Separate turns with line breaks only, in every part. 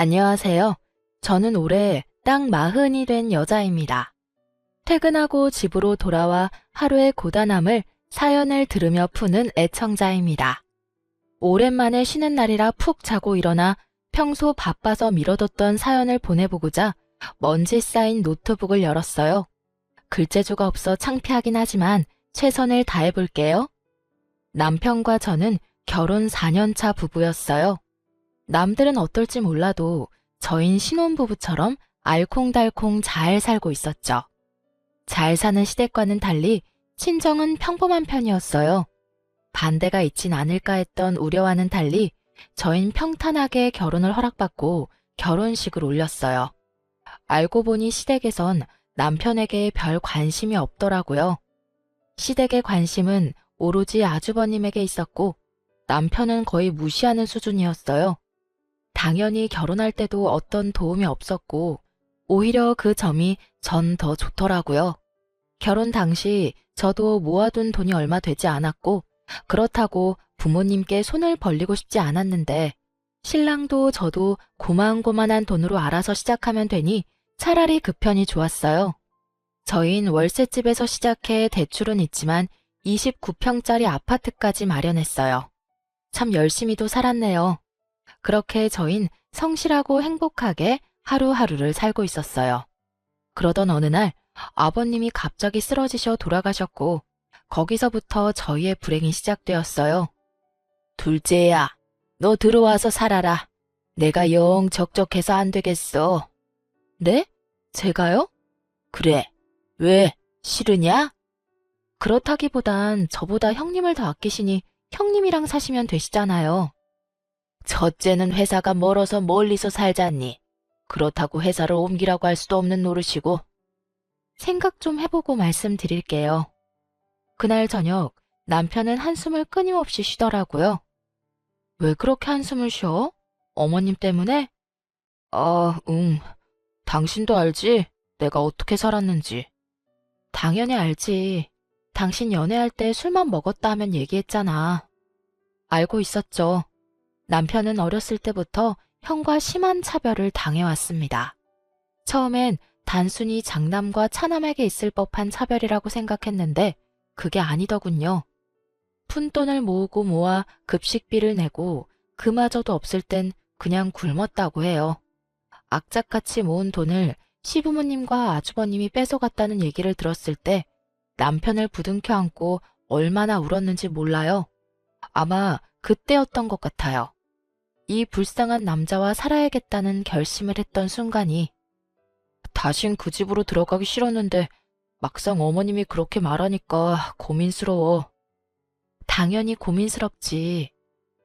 안녕하세요. 저는 올해 딱 40이 된 여자입니다. 퇴근하고 집으로 돌아와 하루의 고단함을 사연을 들으며 푸는 애청자입니다. 오랜만에 쉬는 날이라 푹 자고 일어나 평소 바빠서 미뤄뒀던 사연을 보내보고자 먼지 쌓인 노트북을 열었어요. 글재주가 없어 창피하긴 하지만 최선을 다해볼게요. 남편과 저는 결혼 4년차 부부였어요. 남들은 어떨지 몰라도 저흰 신혼부부처럼 알콩달콩 잘 살고 있었죠. 잘 사는 시댁과는 달리 친정은 평범한 편이었어요. 반대가 있진 않을까 했던 우려와는 달리 저흰 평탄하게 결혼을 허락받고 결혼식을 올렸어요. 알고 보니 시댁에선 남편에게 별 관심이 없더라고요. 시댁의 관심은 오로지 아주버님에게 있었고 남편은 거의 무시하는 수준이었어요. 당연히 결혼할 때도 어떤 도움이 없었고 오히려 그 점이 전 더 좋더라고요. 결혼 당시 저도 모아둔 돈이 얼마 되지 않았고 그렇다고 부모님께 손을 벌리고 싶지 않았는데 신랑도 저도 고만고만한 돈으로 알아서 시작하면 되니 차라리 그 편이 좋았어요. 저흰 월세집에서 시작해 대출은 있지만 29평짜리 아파트까지 마련했어요. 참 열심히도 살았네요. 그렇게 저흰 성실하고 행복하게 하루하루를 살고 있었어요. 그러던 어느 날 아버님이 갑자기 쓰러지셔 돌아가셨고 거기서부터 저희의 불행이 시작되었어요. 둘째야, 너 들어와서 살아라. 내가 영 적적해서 안 되겠어. 네? 제가요? 그래. 왜? 싫으냐? 그렇다기보단 저보다 형님을 더 아끼시니 형님이랑 사시면 되시잖아요. 첫째는 회사가 멀어서 멀리서 살잖니. 그렇다고 회사를 옮기라고 할 수도 없는 노릇이고. 생각 좀 해보고 말씀드릴게요. 그날 저녁 남편은 한숨을 끊임없이 쉬더라고요. 왜 그렇게 한숨을 쉬어? 어머님 때문에? 응. 당신도 알지? 내가 어떻게 살았는지. 당연히 알지. 당신 연애할 때 술만 먹었다 하면 얘기했잖아. 알고 있었죠. 남편은 어렸을 때부터 형과 심한 차별을 당해왔습니다. 처음엔 단순히 장남과 차남에게 있을 법한 차별이라고 생각했는데 그게 아니더군요. 푼돈을 모으고 모아 급식비를 내고 그마저도 없을 땐 그냥 굶었다고 해요. 악착같이 모은 돈을 시부모님과 아주버님이 뺏어갔다는 얘기를 들었을 때 남편을 부둥켜 안고 얼마나 울었는지 몰라요. 아마 그때였던 것 같아요. 이 불쌍한 남자와 살아야겠다는 결심을 했던 순간이 다신 그 집으로 들어가기 싫었는데 막상 어머님이 그렇게 말하니까 고민스러워. 당연히 고민스럽지.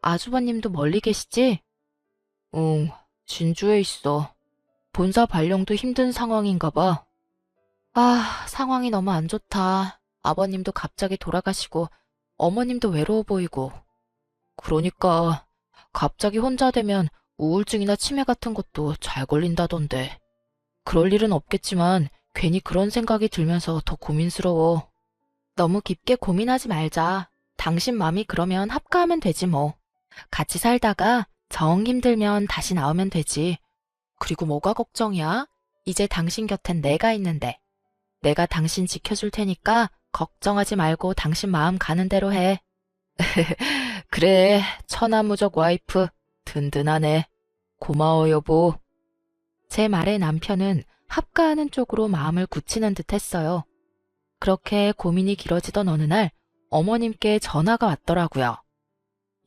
아주버님도 멀리 계시지? 응, 진주에 있어. 본사 발령도 힘든 상황인가 봐. 상황이 너무 안 좋다. 아버님도 갑자기 돌아가시고 어머님도 외로워 보이고. 그러니까 갑자기 혼자 되면 우울증이나 치매 같은 것도 잘 걸린다던데. 그럴 일은 없겠지만 괜히 그런 생각이 들면서 더 고민스러워. 너무 깊게 고민하지 말자. 당신 맘이 그러면 합가하면 되지 뭐. 같이 살다가 정 힘들면 다시 나오면 되지. 그리고 뭐가 걱정이야? 이제 당신 곁엔 내가 있는데. 내가 당신 지켜줄 테니까 걱정하지 말고 당신 마음 가는 대로 해. 그래, 천하무적 와이프. 든든하네. 고마워, 여보. 제 말에 남편은 합가하는 쪽으로 마음을 굳히는 듯 했어요. 그렇게 고민이 길어지던 어느 날 어머님께 전화가 왔더라고요.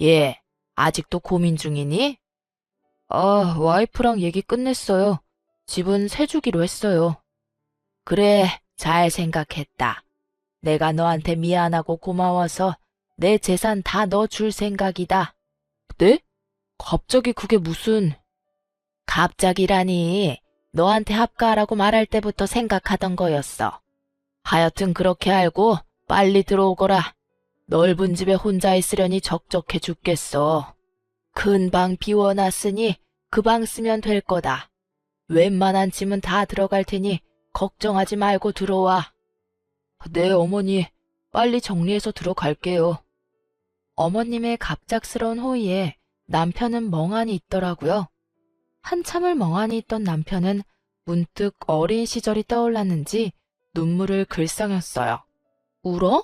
예, 아직도 고민 중이니? 와이프랑 얘기 끝냈어요. 집은 새 주기로 했어요. 그래, 잘 생각했다. 내가 너한테 미안하고 고마워서 내 재산 다 넣어줄 생각이다. 네? 갑자기 그게 무슨... 갑자기라니. 너한테 합가하라고 말할 때부터 생각하던 거였어. 하여튼 그렇게 알고 빨리 들어오거라. 넓은 집에 혼자 있으려니 적적해 죽겠어. 큰 방 비워놨으니 그 방 쓰면 될 거다. 웬만한 짐은 다 들어갈 테니 걱정하지 말고 들어와. 네, 어머니. 빨리 정리해서 들어갈게요. 어머님의 갑작스러운 호의에 남편은 멍하니 있더라고요. 한참을 멍하니 있던 남편은 문득 어린 시절이 떠올랐는지 눈물을 글썽였어요. 울어?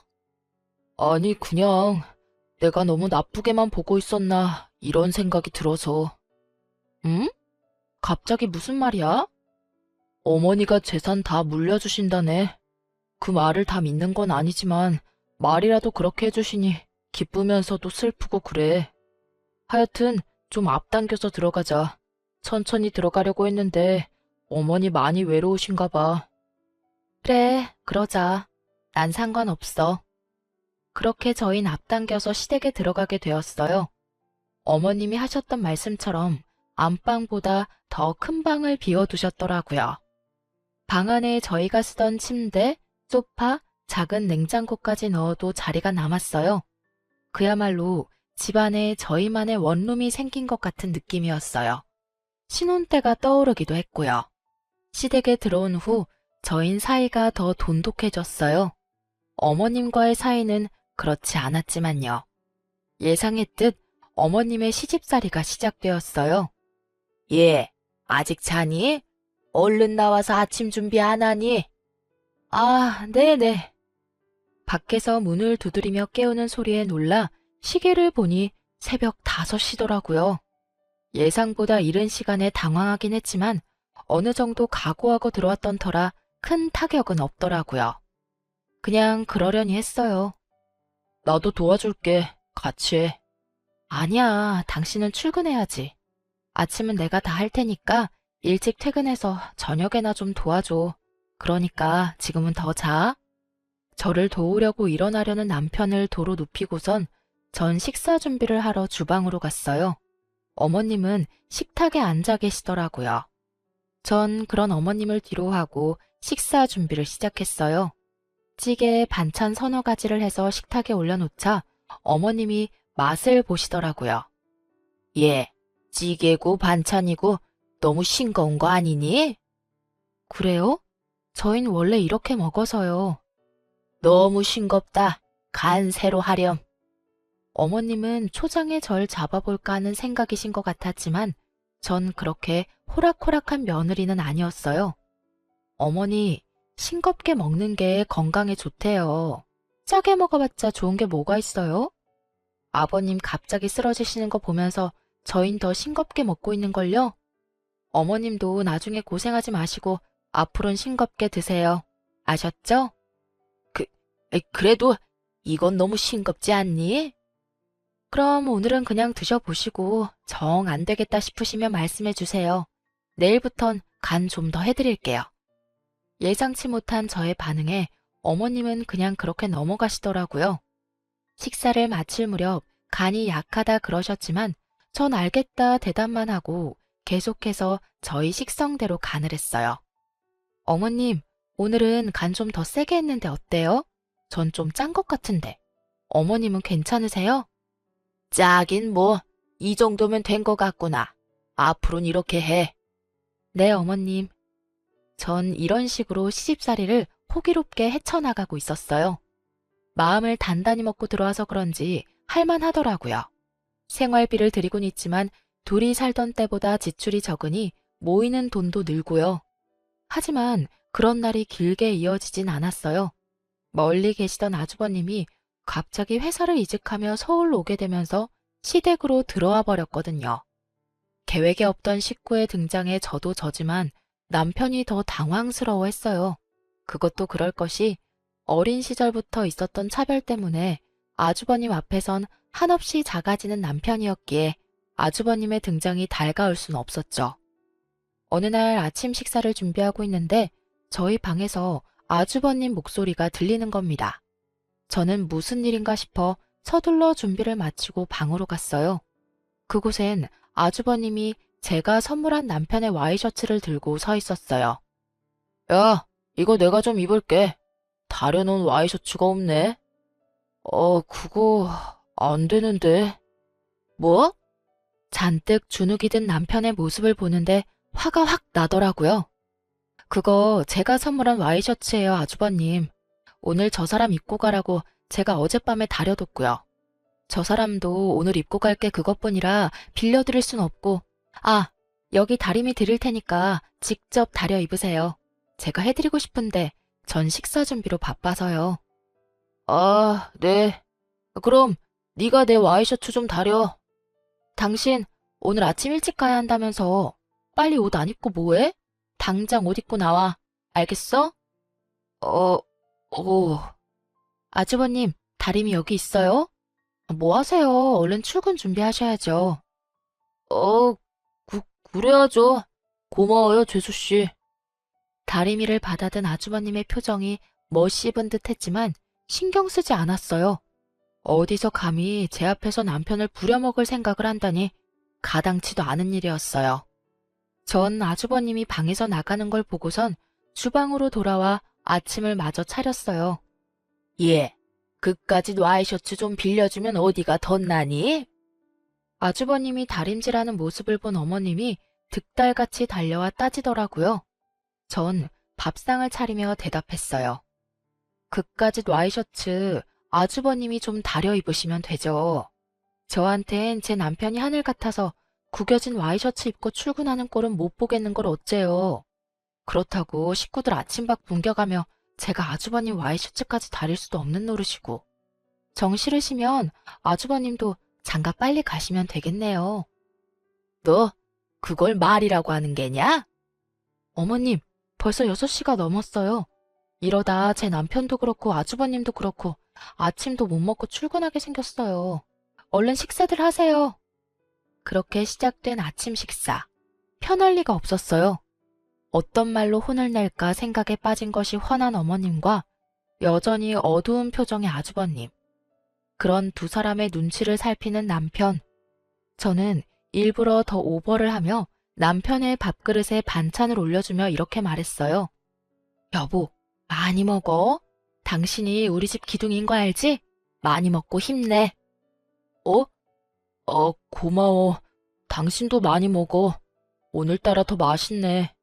아니, 그냥 내가 너무 나쁘게만 보고 있었나 이런 생각이 들어서. 응? 갑자기 무슨 말이야? 어머니가 재산 다 물려주신다네. 그 말을 다 믿는 건 아니지만 말이라도 그렇게 해주시니 기쁘면서도 슬프고 그래. 하여튼 좀 앞당겨서 들어가자. 천천히 들어가려고 했는데 어머니 많이 외로우신가 봐. 그래, 그러자. 난 상관없어. 그렇게 저흰 앞당겨서 시댁에 들어가게 되었어요. 어머님이 하셨던 말씀처럼 안방보다 더 큰 방을 비워두셨더라고요. 방 안에 저희가 쓰던 침대, 소파, 작은 냉장고까지 넣어도 자리가 남았어요. 그야말로 집안에 저희만의 원룸이 생긴 것 같은 느낌이었어요. 신혼 때가 떠오르기도 했고요. 시댁에 들어온 후 저희 사이가 더 돈독해졌어요. 어머님과의 사이는 그렇지 않았지만요. 예상했듯 어머님의 시집살이가 시작되었어요. 예, 아직 자니? 얼른 나와서 아침 준비 안 하니? 아, 네네. 밖에서 문을 두드리며 깨우는 소리에 놀라 시계를 보니 새벽 5시더라고요. 예상보다 이른 시간에 당황하긴 했지만 어느 정도 각오하고 들어왔던 터라 큰 타격은 없더라고요. 그냥 그러려니 했어요. 나도 도와줄게. 같이 해. 아니야, 당신은 출근해야지. 아침은 내가 다 할 테니까 일찍 퇴근해서 저녁에나 좀 도와줘. 그러니까 지금은 더 자. 저를 도우려고 일어나려는 남편을 도로 눕히고선 전 식사 준비를 하러 주방으로 갔어요. 어머님은 식탁에 앉아 계시더라고요. 전 그런 어머님을 뒤로하고 식사 준비를 시작했어요. 찌개에 반찬 서너 가지를 해서 식탁에 올려놓자 어머님이 맛을 보시더라고요. 예, 찌개고 반찬이고 너무 싱거운 거 아니니? 그래요? 저흰 원래 이렇게 먹어서요. 너무 싱겁다. 간 새로 하렴. 어머님은 초장에 절 잡아볼까 하는 생각이신 것 같았지만 전 그렇게 호락호락한 며느리는 아니었어요. 어머니, 싱겁게 먹는 게 건강에 좋대요. 짜게 먹어봤자 좋은 게 뭐가 있어요? 아버님 갑자기 쓰러지시는 거 보면서 저흰 더 싱겁게 먹고 있는걸요? 어머님도 나중에 고생하지 마시고 앞으로는 싱겁게 드세요. 아셨죠? 그래도 이건 너무 싱겁지 않니? 그럼 오늘은 그냥 드셔보시고 정 안 되겠다 싶으시면 말씀해 주세요. 내일부턴 간 좀 더 해드릴게요. 예상치 못한 저의 반응에 어머님은 그냥 그렇게 넘어가시더라고요. 식사를 마칠 무렵 간이 약하다 그러셨지만 전 알겠다 대답만 하고 계속해서 저희 식성대로 간을 했어요. 어머님, 오늘은 간 좀 더 세게 했는데 어때요? 전 좀 짠 것 같은데. 어머님은 괜찮으세요? 짜긴 뭐, 이 정도면 된 것 같구나. 앞으로는 이렇게 해. 네, 어머님. 전 이런 식으로 시집살이를 호기롭게 헤쳐나가고 있었어요. 마음을 단단히 먹고 들어와서 그런지 할만하더라고요. 생활비를 드리곤 있지만 둘이 살던 때보다 지출이 적으니 모이는 돈도 늘고요. 하지만 그런 날이 길게 이어지진 않았어요. 멀리 계시던 아주버님이 갑자기 회사를 이직하며 서울로 오게 되면서 시댁으로 들어와 버렸거든요. 계획에 없던 식구의 등장에 저도 저지만 남편이 더 당황스러워했어요. 그것도 그럴 것이 어린 시절부터 있었던 차별 때문에 아주버님 앞에선 한없이 작아지는 남편이었기에 아주버님의 등장이 달가울 순 없었죠. 어느 날 아침 식사를 준비하고 있는데 저희 방에서 아주버님 목소리가 들리는 겁니다. 저는 무슨 일인가 싶어 서둘러 준비를 마치고 방으로 갔어요. 그곳엔 아주버님이 제가 선물한 남편의 와이셔츠를 들고 서 있었어요. 야, 이거 내가 좀 입을게. 다려놓은 와이셔츠가 없네. 그거 안 되는데. 뭐? 잔뜩 주눅이 든 남편의 모습을 보는데 화가 확 나더라고요. 그거 제가 선물한 와이셔츠예요, 아주버님. 오늘 저 사람 입고 가라고 제가 어젯밤에 다려뒀고요. 저 사람도 오늘 입고 갈 게 그것뿐이라 빌려드릴 순 없고, 아, 여기 다리미 드릴 테니까 직접 다려 입으세요. 제가 해드리고 싶은데 전 식사 준비로 바빠서요. 아, 네. 그럼 네가 내 와이셔츠 좀 다려. 당신 오늘 아침 일찍 가야 한다면서 빨리 옷 안 입고 뭐해? 당장 옷 입고 나와. 알겠어? 어, 아주버님, 다림이 여기 있어요? 뭐 하세요? 얼른 출근 준비하셔야죠. 어, 그래야죠. 고마워요, 재수씨. 다리미를 받아든 아주버님의 표정이 멋씹은 듯 했지만 신경 쓰지 않았어요. 어디서 감히 제 앞에서 남편을 부려먹을 생각을 한다니 가당치도 않은 일이었어요. 전 아주버님이 방에서 나가는 걸 보고선 주방으로 돌아와 아침을 마저 차렸어요. 예, 그까짓 와이셔츠 좀 빌려주면 어디가 덧나니? 아주버님이 다림질하는 모습을 본 어머님이 득달같이 달려와 따지더라고요. 전 밥상을 차리며 대답했어요. 그까짓 와이셔츠 아주버님이 좀 다려 입으시면 되죠. 저한텐 제 남편이 하늘 같아서 구겨진 와이셔츠 입고 출근하는 꼴은 못 보겠는 걸 어째요. 그렇다고 식구들 아침밥 굶겨가며 제가 아주버님 와이셔츠까지 다릴 수도 없는 노릇이고. 정 싫으시면 아주버님도 장가 빨리 가시면 되겠네요. 너 그걸 말이라고 하는 게냐? 어머님, 벌써 6시가 넘었어요. 이러다 제 남편도 그렇고 아주버님도 그렇고 아침도 못 먹고 출근하게 생겼어요. 얼른 식사들 하세요. 그렇게 시작된 아침 식사. 편할 리가 없었어요. 어떤 말로 혼을 낼까 생각에 빠진 것이 화난 어머님과 여전히 어두운 표정의 아주버님. 그런 두 사람의 눈치를 살피는 남편. 저는 일부러 더 오버를 하며 남편의 밥그릇에 반찬을 올려주며 이렇게 말했어요. 여보, 많이 먹어. 당신이 우리 집 기둥인 거 알지? 많이 먹고 힘내. 어? 고마워. 당신도 많이 먹어. 오늘따라 더 맛있네.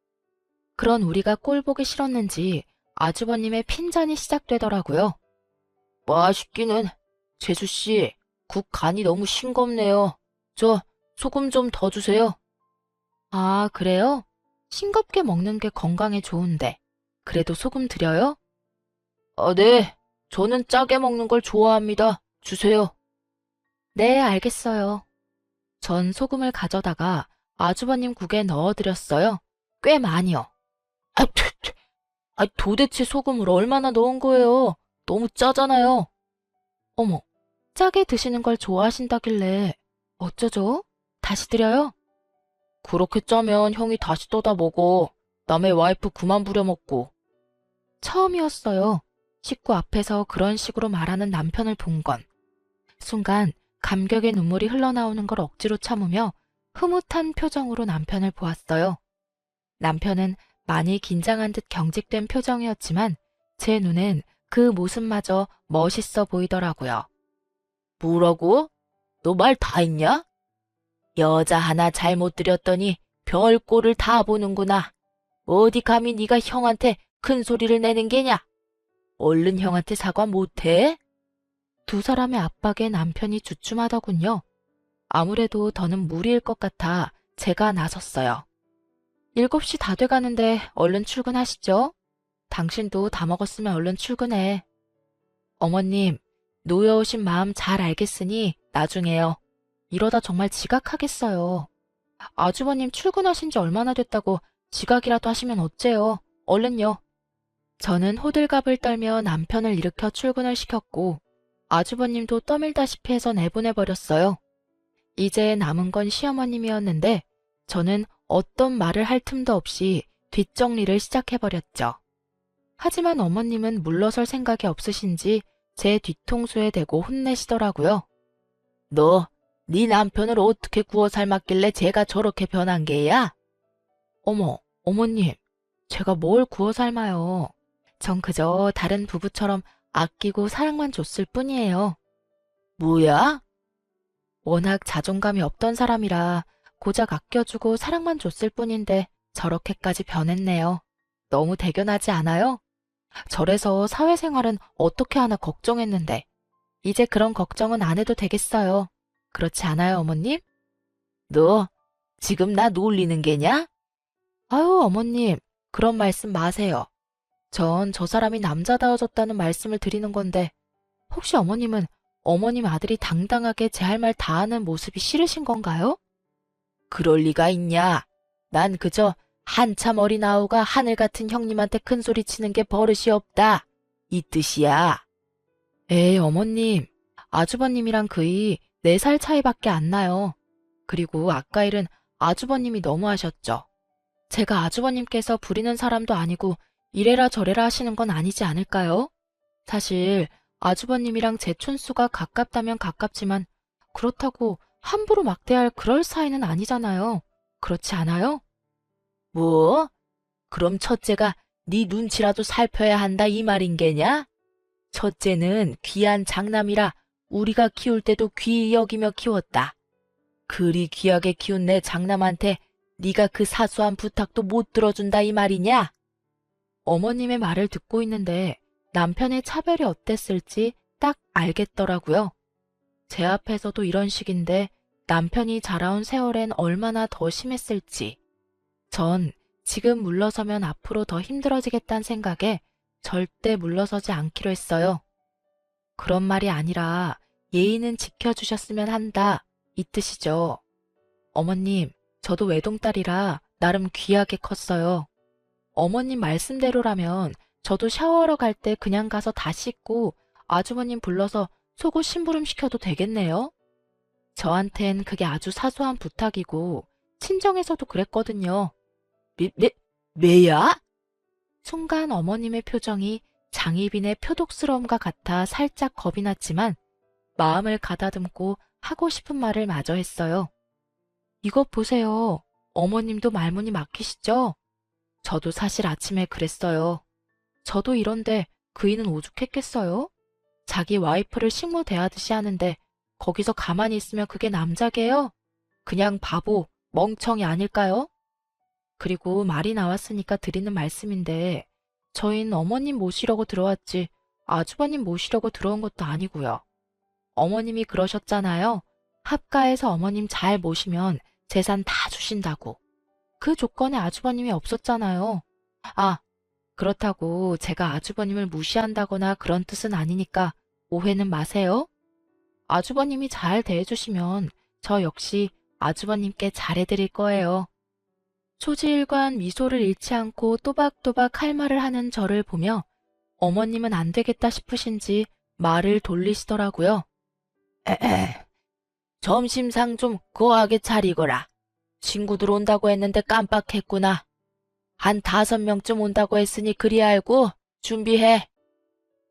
그런 우리가 꼴 보기 싫었는지 아주버님의 핀잔이 시작되더라고요. 맛있기는. 재수씨, 국 간이 너무 싱겁네요. 저 소금 좀 더 주세요. 아, 그래요? 싱겁게 먹는 게 건강에 좋은데. 그래도 소금 드려요? 네. 저는 짜게 먹는 걸 좋아합니다. 주세요. 네, 알겠어요. 전 소금을 가져다가 아주버님 국에 넣어드렸어요. 꽤 많이요. 도대체 소금을 얼마나 넣은 거예요? 너무 짜잖아요. 어머, 짜게 드시는 걸 좋아하신다길래 어쩌죠? 다시 드려요? 그렇게 짜면 형이 다시 떠다 먹어. 남의 와이프 그만 부려먹고. 처음이었어요. 식구 앞에서 그런 식으로 말하는 남편을 본 건. 순간 감격의 눈물이 흘러나오는 걸 억지로 참으며 흐뭇한 표정으로 남편을 보았어요. 남편은 많이 긴장한 듯 경직된 표정이었지만 제 눈엔 그 모습마저 멋있어 보이더라고요. 뭐라고? 너 말 다 했냐? 여자 하나 잘못 들였더니 별 꼴을 다 보는구나. 어디 감히 네가 형한테 큰 소리를 내는 게냐? 얼른 형한테 사과 못해? 두 사람의 압박에 남편이 주춤하더군요. 아무래도 더는 무리일 것 같아 제가 나섰어요. 7시 다 돼가는데 얼른 출근하시죠. 당신도 다 먹었으면 얼른 출근해. 어머님, 놓여오신 마음 잘 알겠으니 나중에요. 이러다 정말 지각하겠어요. 아주버님 출근하신 지 얼마나 됐다고 지각이라도 하시면 어째요. 얼른요. 저는 호들갑을 떨며 남편을 일으켜 출근을 시켰고 아주버님도 떠밀다시피 해서 내보내버렸어요. 이제 남은 건 시어머님이었는데 저는 어떤 말을 할 틈도 없이 뒷정리를 시작해버렸죠. 하지만 어머님은 물러설 생각이 없으신지 제 뒤통수에 대고 혼내시더라고요. 너, 네 남편을 어떻게 구워 삶았길래 제가 저렇게 변한 게야? 어머, 어머님, 제가 뭘 구워 삶아요. 전 그저 다른 부부처럼 아끼고 사랑만 줬을 뿐이에요. 뭐야? 워낙 자존감이 없던 사람이라 고작 아껴주고 사랑만 줬을 뿐인데 저렇게까지 변했네요. 너무 대견하지 않아요? 저래서 사회생활은 어떻게 하나 걱정했는데 이제 그런 걱정은 안 해도 되겠어요. 그렇지 않아요, 어머님? 너 지금 나 놀리는 게냐? 아유, 어머님, 그런 말씀 마세요. 전 저 사람이 남자다워졌다는 말씀을 드리는 건데, 혹시 어머님은 어머님 아들이 당당하게 제 할 말 다 하는 모습이 싫으신 건가요? 그럴 리가 있냐? 난 그저 한참 어린 아우가 하늘 같은 형님한테 큰 소리 치는 게 버릇이 없다. 이 뜻이야. 에이, 어머님, 아주버님이랑 그이 4살 차이밖에 안 나요. 그리고 아까 일은 아주버님이 너무하셨죠. 제가 아주버님께서 부리는 사람도 아니고 이래라 저래라 하시는 건 아니지 않을까요? 사실 아주버님이랑 제 촌수가 가깝다면 가깝지만 그렇다고 함부로 막대할 그럴 사이는 아니잖아요. 그렇지 않아요? 뭐? 그럼 첫째가 네 눈치라도 살펴야 한다 이 말인 게냐? 첫째는 귀한 장남이라 우리가 키울 때도 귀히 여기며 키웠다. 그리 귀하게 키운 내 장남한테 네가 그 사소한 부탁도 못 들어준다 이 말이냐? 어머님의 말을 듣고 있는데 남편의 차별이 어땠을지 딱 알겠더라고요. 제 앞에서도 이런 식인데 남편이 자라온 세월엔 얼마나 더 심했을지. 전 지금 물러서면 앞으로 더 힘들어지겠다는 생각에 절대 물러서지 않기로 했어요. 그런 말이 아니라 예의는 지켜주셨으면 한다, 이 뜻이죠. 어머님, 저도 외동딸이라 나름 귀하게 컸어요. 어머님 말씀대로라면 저도 샤워하러 갈 때 그냥 가서 다 씻고 아주버님 불러서 속옷 심부름 시켜도 되겠네요? 저한텐 그게 아주 사소한 부탁이고 친정에서도 그랬거든요. 왜야? 순간 어머님의 표정이 장희빈의 표독스러움과 같아 살짝 겁이 났지만 마음을 가다듬고 하고 싶은 말을 마저 했어요. 이것 보세요. 어머님도 말문이 막히시죠? 저도 사실 아침에 그랬어요. 저도 이런데 그이는 오죽했겠어요? 자기 와이프를 식모 대하듯이 하는데 거기서 가만히 있으면 그게 남자게요? 그냥 바보, 멍청이 아닐까요? 그리고 말이 나왔으니까 드리는 말씀인데 저희는 어머님 모시려고 들어왔지 아주버님 모시려고 들어온 것도 아니고요. 어머님이 그러셨잖아요. 합가해서 어머님 잘 모시면 재산 다 주신다고. 그 조건에 아주버님이 없었잖아요. 아, 그렇다고 제가 아주버님을 무시한다거나 그런 뜻은 아니니까 오해는 마세요. 아주버님이 잘 대해주시면 저 역시 아주버님께 잘해드릴 거예요. 초지일관 미소를 잃지 않고 또박또박 할 말을 하는 저를 보며 어머님은 안 되겠다 싶으신지 말을 돌리시더라고요. 점심상 좀 거하게 차리거라. 친구들 온다고 했는데 깜빡했구나. 한 5명쯤 온다고 했으니 그리 알고 준비해.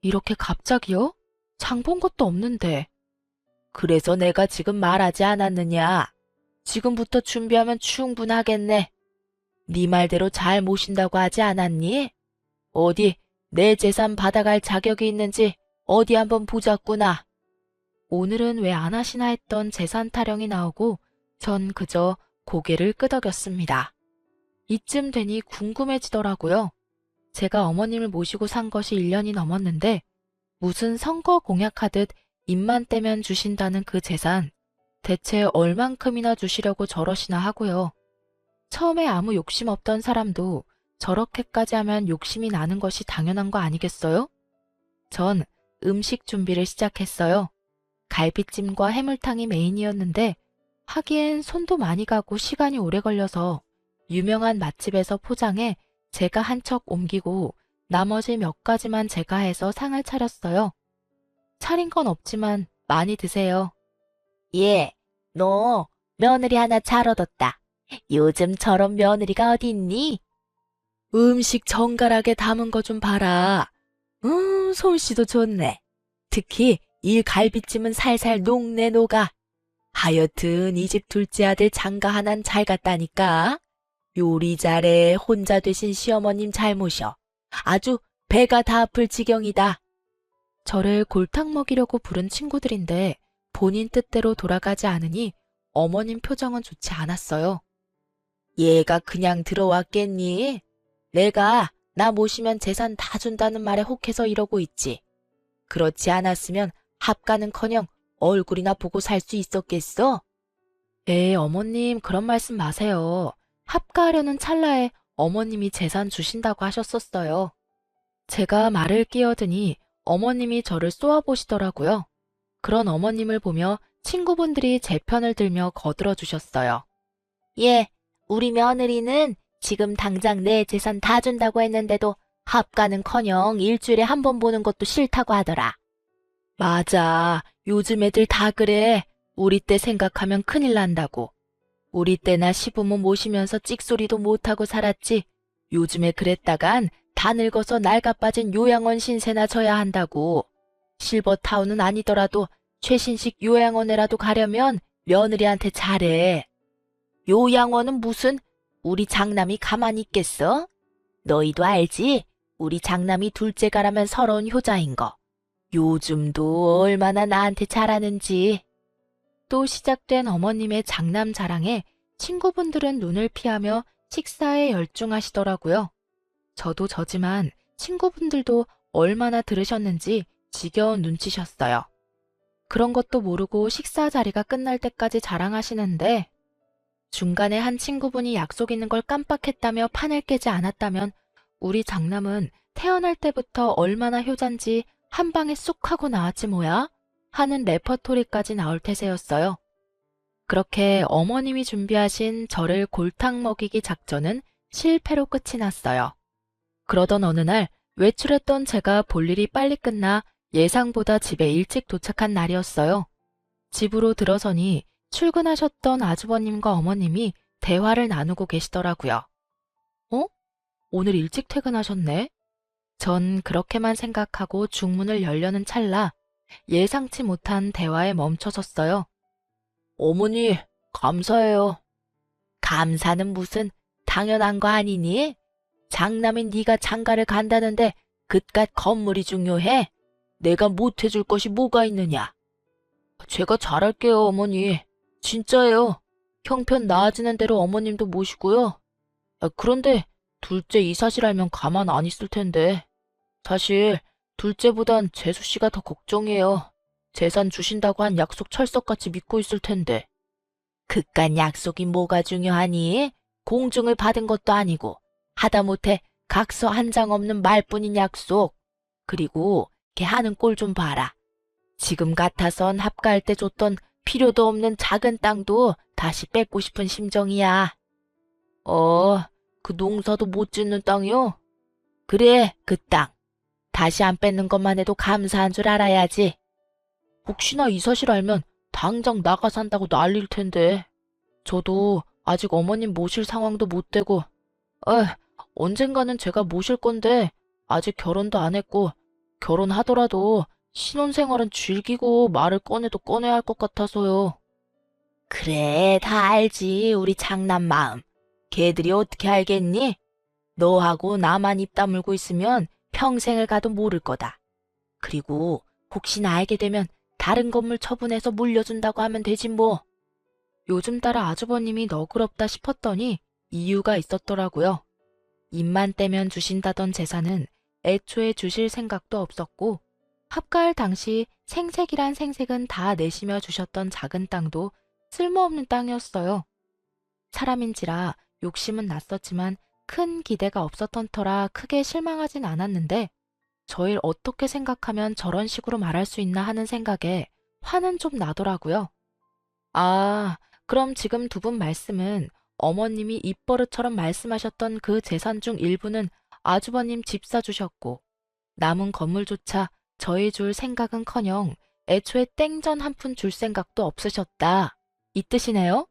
이렇게 갑자기요? 장 본 것도 없는데. 그래서 내가 지금 말하지 않았느냐. 지금부터 준비하면 충분하겠네. 네 말대로 잘 모신다고 하지 않았니? 어디 내 재산 받아갈 자격이 있는지 어디 한번 보자꾸나. 오늘은 왜 안 하시나 했던 재산 타령이 나오고 전 그저 고개를 끄덕였습니다. 이쯤 되니 궁금해지더라고요. 제가 어머님을 모시고 산 것이 1년이 넘었는데 무슨 선거 공약하듯 입만 떼면 주신다는 그 재산 대체 얼만큼이나 주시려고 저러시나 하고요. 처음에 아무 욕심 없던 사람도 저렇게까지 하면 욕심이 나는 것이 당연한 거 아니겠어요? 전 음식 준비를 시작했어요. 갈비찜과 해물탕이 메인이었는데 하기엔 손도 많이 가고 시간이 오래 걸려서 유명한 맛집에서 포장해 제가 한 척 옮기고 나머지 몇 가지만 제가 해서 상을 차렸어요. 차린 건 없지만 많이 드세요. 예, 너 며느리 하나 잘 얻었다. 요즘 저런 며느리가 어디 있니? 음식 정갈하게 담은 거 좀 봐라. 솜씨도 좋네. 특히 이 갈비찜은 살살 녹네 녹아. 하여튼 이 집 둘째 아들 장가 하나는 잘 갔다니까. 요리 잘해. 혼자 되신 시어머님 잘 모셔. 아주 배가 다 아플 지경이다. 저를 골탕 먹이려고 부른 친구들인데 본인 뜻대로 돌아가지 않으니 어머님 표정은 좋지 않았어요. 얘가 그냥 들어왔겠니? 내가 나 모시면 재산 다 준다는 말에 혹해서 이러고 있지. 그렇지 않았으면 합가는커녕 얼굴이나 보고 살 수 있었겠어? 어머님 그런 말씀 마세요. 합가하려는 찰나에 어머님이 재산 주신다고 하셨었어요. 제가 말을 끼어드니 어머님이 저를 쏘아보시더라고요. 그런 어머님을 보며 친구분들이 제 편을 들며 거들어 주셨어요. 예, 우리 며느리는 지금 당장 내 재산 다 준다고 했는데도 합가는커녕 일주일에 한 번 보는 것도 싫다고 하더라. 맞아. 요즘 애들 다 그래. 우리 때 생각하면 큰일 난다고. 우리 때나 시부모 모시면서 찍소리도 못하고 살았지. 요즘에 그랬다간 다 늙어서 낡아 빠진 요양원 신세나 져야 한다고. 실버타운은 아니더라도 최신식 요양원에라도 가려면 며느리한테 잘해. 요양원은 무슨? 우리 장남이 가만히 있겠어? 너희도 알지? 우리 장남이 둘째 가라면 서러운 효자인 거. 요즘도 얼마나 나한테 잘하는지. 또 시작된 어머님의 장남 자랑에 친구분들은 눈을 피하며 식사에 열중하시더라고요. 저도 저지만 친구분들도 얼마나 들으셨는지 지겨운 눈치셨어요. 그런 것도 모르고 식사 자리가 끝날 때까지 자랑하시는데 중간에 한 친구분이 약속 있는 걸 깜빡했다며 판을 깨지 않았다면 우리 장남은 태어날 때부터 얼마나 효잔지 한 방에 쑥 하고 나왔지 뭐야? 하는 레퍼토리까지 나올 태세였어요. 그렇게 어머님이 준비하신 저를 골탕 먹이기 작전은 실패로 끝이 났어요. 그러던 어느 날 외출했던 제가 볼 일이 빨리 끝나 예상보다 집에 일찍 도착한 날이었어요. 집으로 들어서니 출근하셨던 아주버님과 어머님이 대화를 나누고 계시더라고요. 어? 오늘 일찍 퇴근하셨네? 전 그렇게만 생각하고 중문을 열려는 찰나 예상치 못한 대화에 멈춰섰어요. 어머니, 감사해요. 감사는 무슨 당연한 거 아니니? 장남인 네가 장가를 간다는데 그깟 건물이 중요해? 내가 못해줄 것이 뭐가 있느냐? 제가 잘할게요, 어머니. 진짜예요. 형편 나아지는 대로 어머님도 모시고요. 그런데 둘째 이 사실 알면 가만 안 있을 텐데. 사실 둘째보단 재수 씨가 더 걱정이에요. 재산 주신다고 한 약속 철석같이 믿고 있을 텐데. 그깟 약속이 뭐가 중요하니? 공증을 받은 것도 아니고 하다못해 각서 한 장 없는 말뿐인 약속. 그리고 걔 하는 꼴 좀 봐라. 지금 같아선 합가할 때 줬던 필요도 없는 작은 땅도 다시 뺏고 싶은 심정이야. 그 농사도 못 짓는 땅이요? 그래, 그 땅. 다시 안 뺏는 것만 해도 감사한 줄 알아야지. 혹시나 이 사실 알면 당장 나가 산다고 난릴 텐데. 저도 아직 어머님 모실 상황도 못 되고, 언젠가는 제가 모실 건데 아직 결혼도 안 했고 결혼하더라도 신혼생활은 즐기고 말을 꺼내도 꺼내야 할 것 같아서요. 그래, 다 알지, 우리 장남 마음. 걔들이 어떻게 알겠니? 너하고 나만 입 다물고 있으면 평생을 가도 모를 거다. 그리고 혹시나 알게 되면 다른 건물 처분해서 물려준다고 하면 되지 뭐. 요즘 따라 아주버님이 너그럽다 싶었더니 이유가 있었더라고요. 입만 떼면 주신다던 재산은 애초에 주실 생각도 없었고 합가할 당시 생색이란 생색은 다 내시며 주셨던 작은 땅도 쓸모없는 땅이었어요. 사람인지라 욕심은 났었지만 큰 기대가 없었던 터라 크게 실망하진 않았는데 저를 어떻게 생각하면 저런 식으로 말할 수 있나 하는 생각에 화는 좀 나더라고요. 아, 그럼 지금 두 분 말씀은 어머님이 입버릇처럼 말씀하셨던 그 재산 중 일부는 아주버님 집 사주셨고 남은 건물조차 저희 줄 생각은커녕 애초에 땡전 한 푼 줄 생각도 없으셨다. 이 뜻이네요?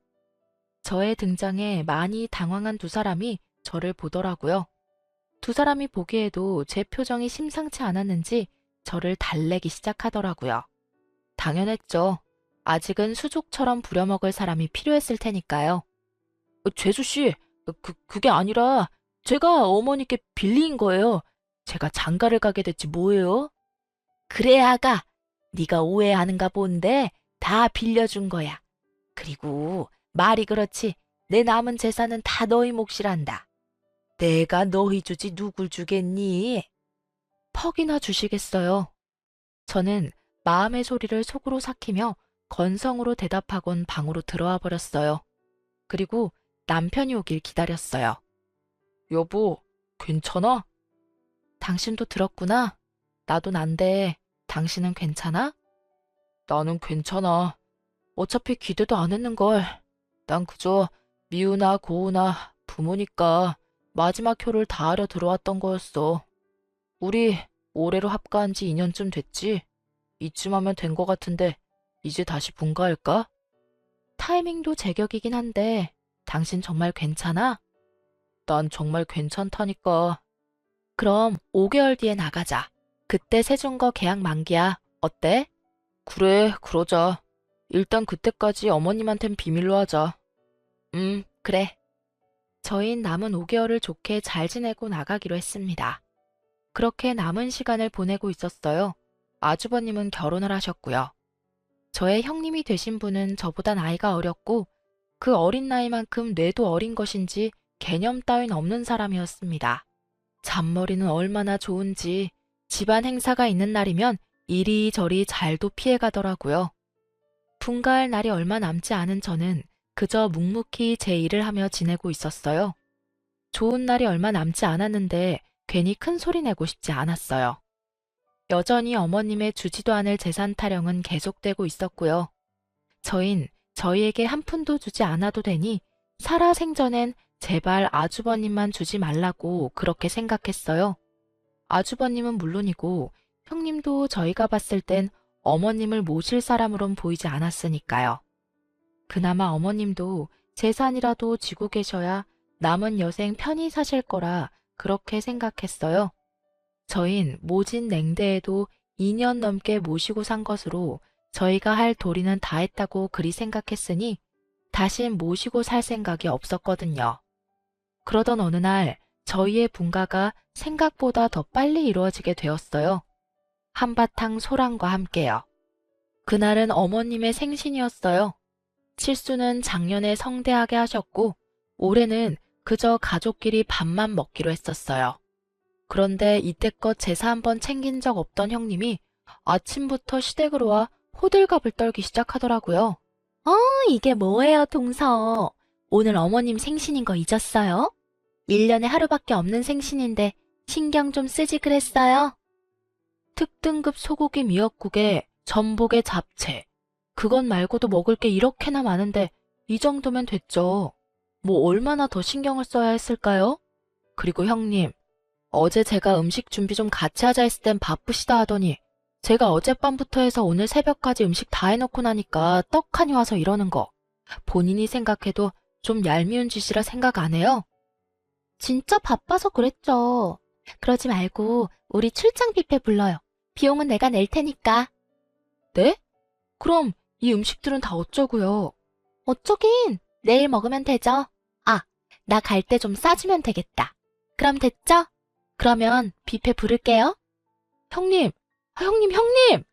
저의 등장에 많이 당황한 두 사람이 저를 보더라고요. 두 사람이 보기에도 제 표정이 심상치 않았는지 저를 달래기 시작하더라고요. 당연했죠. 아직은 수족처럼 부려먹을 사람이 필요했을 테니까요. 재수씨, 그게 아니라 제가 어머니께 빌린 거예요. 제가 장가를 가게 됐지 뭐예요? 그래, 아가. 네가 오해하는가 본데 다 빌려준 거야. 그리고 말이 그렇지 내 남은 재산은 다 너희 몫이란다. 내가 너희 주지 누굴 주겠니? 퍽이나 주시겠어요. 저는 마음의 소리를 속으로 삭히며 건성으로 대답하곤 방으로 들어와 버렸어요. 그리고 남편이 오길 기다렸어요. 여보, 괜찮아? 당신도 들었구나. 나도 난데 당신은 괜찮아? 나는 괜찮아. 어차피 기대도 안 했는걸. 난 그저 미우나 고우나 부모니까 마지막 효를 다하려 들어왔던 거였어. 우리 올해로 합가한 지 2년쯤 됐지? 이쯤 하면 된 거 같은데 이제 다시 분가할까? 타이밍도 제격이긴 한데 당신 정말 괜찮아? 난 정말 괜찮다니까. 그럼 5개월 뒤에 나가자. 그때 세준거 계약 만기야. 어때? 그래, 그러자. 일단 그때까지 어머님한텐 비밀로 하자. 그래. 저흰 남은 5개월을 좋게 잘 지내고 나가기로 했습니다. 그렇게 남은 시간을 보내고 있었어요. 아주버님은 결혼을 하셨고요. 저의 형님이 되신 분은 저보다 나이가 어렸고 그 어린 나이만큼 뇌도 어린 것인지 개념 따윈 없는 사람이었습니다. 잔머리는 얼마나 좋은지 집안 행사가 있는 날이면 이리저리 잘도 피해가더라고요. 분가할 날이 얼마 남지 않은 저는 그저 묵묵히 제 일을 하며 지내고 있었어요. 좋은 날이 얼마 남지 않았는데 괜히 큰 소리 내고 싶지 않았어요. 여전히 어머님의 주지도 않을 재산 타령은 계속되고 있었고요. 저희에게 한 푼도 주지 않아도 되니 살아생전엔 제발 아주버님만 주지 말라고 그렇게 생각했어요. 아주버님은 물론이고 형님도 저희가 봤을 땐 어머님을 모실 사람으론 보이지 않았으니까요. 그나마 어머님도 재산이라도 쥐고 계셔야 남은 여생 편히 사실 거라 그렇게 생각했어요. 저흰 모진 냉대에도 2년 넘게 모시고 산 것으로 저희가 할 도리는 다 했다고 그리 생각했으니 다신 모시고 살 생각이 없었거든요. 그러던 어느 날 저희의 분가가 생각보다 더 빨리 이루어지게 되었어요. 한바탕 소란과 함께요. 그날은 어머님의 생신이었어요. 칠수는 작년에 성대하게 하셨고 올해는 그저 가족끼리 밥만 먹기로 했었어요. 그런데 이때껏 제사 한번 챙긴 적 없던 형님이 아침부터 시댁으로 와 호들갑을 떨기 시작하더라고요. 이게 뭐예요, 동서. 오늘 어머님 생신인 거 잊었어요? 1년에 하루밖에 없는 생신인데 신경 좀 쓰지 그랬어요? 특등급 소고기 미역국에 전복에 잡채. 그것 말고도 먹을 게 이렇게나 많은데 이 정도면 됐죠. 뭐 얼마나 더 신경을 써야 했을까요? 그리고 형님, 어제 제가 음식 준비 좀 같이 하자 했을 땐 바쁘시다 하더니 제가 어젯밤부터 해서 오늘 새벽까지 음식 다 해놓고 나니까 떡하니 와서 이러는 거. 본인이 생각해도 좀 얄미운 짓이라 생각 안 해요? 진짜 바빠서 그랬죠. 그러지 말고 우리 출장 뷔페 불러요. 비용은 내가 낼 테니까. 네? 그럼 이 음식들은 다 어쩌고요? 어쩌긴 내일 먹으면 되죠. 아, 나 갈 때 좀 싸주면 되겠다. 그럼 됐죠? 그러면 뷔페 부를게요. 형님! 형님!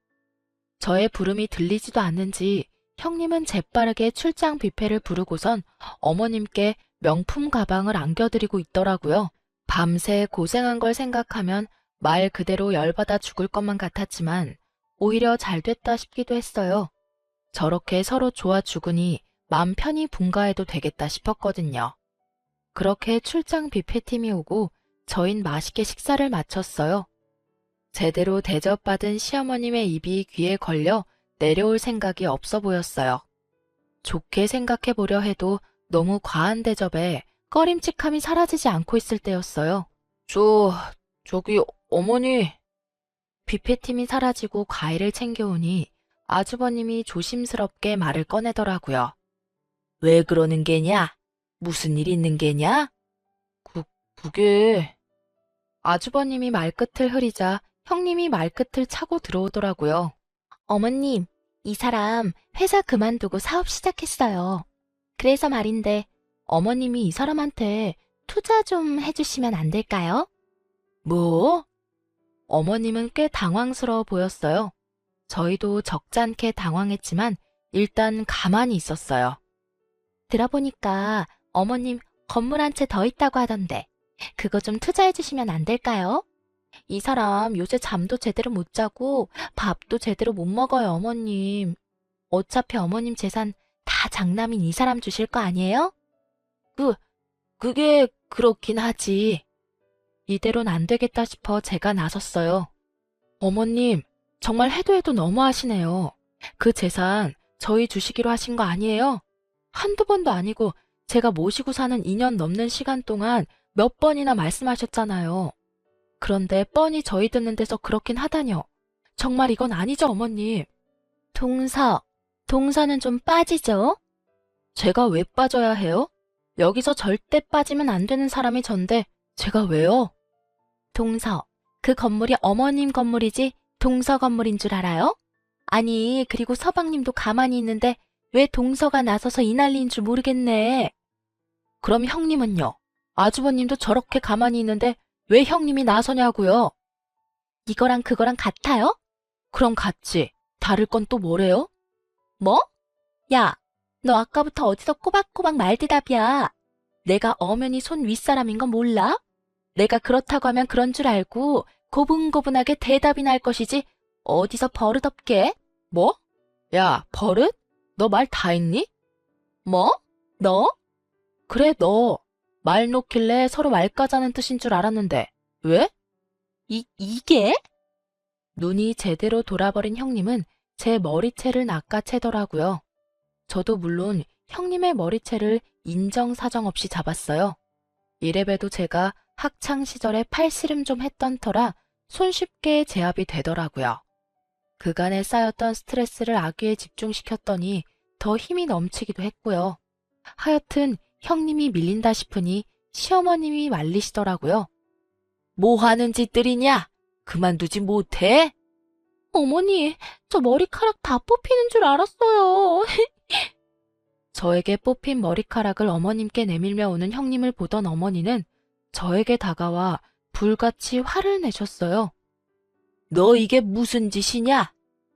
저의 부름이 들리지도 않는지 형님은 재빠르게 출장 뷔페를 부르고선 어머님께 명품 가방을 안겨드리고 있더라고요. 밤새 고생한 걸 생각하면 말 그대로 열받아 죽을 것만 같았지만 오히려 잘 됐다 싶기도 했어요. 저렇게 서로 좋아 죽으니 맘 편히 분가해도 되겠다 싶었거든요. 그렇게 출장 뷔페팀이 오고 저흰 맛있게 식사를 마쳤어요. 제대로 대접받은 시어머님의 입이 귀에 걸려 내려올 생각이 없어 보였어요. 좋게 생각해보려 해도 너무 과한 대접에 꺼림칙함이 사라지지 않고 있을 때였어요. 저기 어머니. 뷔페팀이 사라지고 과일을 챙겨오니 아주버님이 조심스럽게 말을 꺼내더라고요. 왜 그러는 게냐? 무슨 일 있는 게냐? 그게... 아주버님이 말끝을 흐리자 형님이 말끝을 차고 들어오더라고요. 어머님, 이 사람 회사 그만두고 사업 시작했어요. 그래서 말인데 어머님이 이 사람한테 투자 좀 해주시면 안 될까요? 뭐? 어머님은 꽤 당황스러워 보였어요. 저희도 적잖게 당황했지만 일단 가만히 있었어요. 들어보니까 어머님 건물 한 채 더 있다고 하던데 그거 좀 투자해 주시면 안 될까요? 이 사람 요새 잠도 제대로 못 자고 밥도 제대로 못 먹어요, 어머님. 어차피 어머님 재산 다 장남인 이 사람 주실 거 아니에요? 그게 그렇긴 하지. 이대로는 안 되겠다 싶어 제가 나섰어요. 어머님, 정말 해도 너무하시네요. 그 재산 저희 주시기로 하신 거 아니에요? 한두 번도 아니고 제가 모시고 사는 2년 넘는 시간 동안 몇 번이나 말씀하셨잖아요. 그런데 뻔히 저희 듣는 데서 그렇긴 하다뇨. 정말 이건 아니죠, 어머님. 동서는 좀 빠지죠? 제가 왜 빠져야 해요? 여기서 절대 빠지면 안 되는 사람이 전데 제가 왜요? 동서, 그 건물이 어머님 건물이지 동서 건물인 줄 알아요? 아니, 그리고 서방님도 가만히 있는데 왜 동서가 나서서 이 난리인 줄 모르겠네. 그럼 형님은요? 아주버님도 저렇게 가만히 있는데 왜 형님이 나서냐고요? 이거랑 그거랑 같아요? 그럼 같지. 다를 건 또 뭐래요? 뭐? 야, 너 아까부터 어디서 꼬박꼬박 말대답이야. 내가 엄연히 손 윗사람인 건 몰라? 내가 그렇다고 하면 그런 줄 알고 고분고분하게 대답이 날 것이지 어디서 버릇없게? 뭐? 야, 버릇? 너 말 다 했니? 뭐? 너? 그래, 너. 말 놓길래 서로 말 까자는 뜻인 줄 알았는데 왜? 이게? 눈이 제대로 돌아버린 형님은 제 머리채를 낚아채더라고요. 저도 물론 형님의 머리채를 인정사정 없이 잡았어요. 이래봬도 제가 학창시절에 팔씨름 좀 했던 터라 손쉽게 제압이 되더라고요. 그간에 쌓였던 스트레스를 아기에 집중시켰더니 더 힘이 넘치기도 했고요. 하여튼 형님이 밀린다 싶으니 시어머님이 말리시더라고요. 뭐 하는 짓들이냐? 그만두지 못해? 어머니, 저 머리카락 다 뽑히는 줄 알았어요. 저에게 뽑힌 머리카락을 어머님께 내밀며 오는 형님을 보던 어머니는 저에게 다가와 불같이 화를 내셨어요. 너 이게 무슨 짓이냐?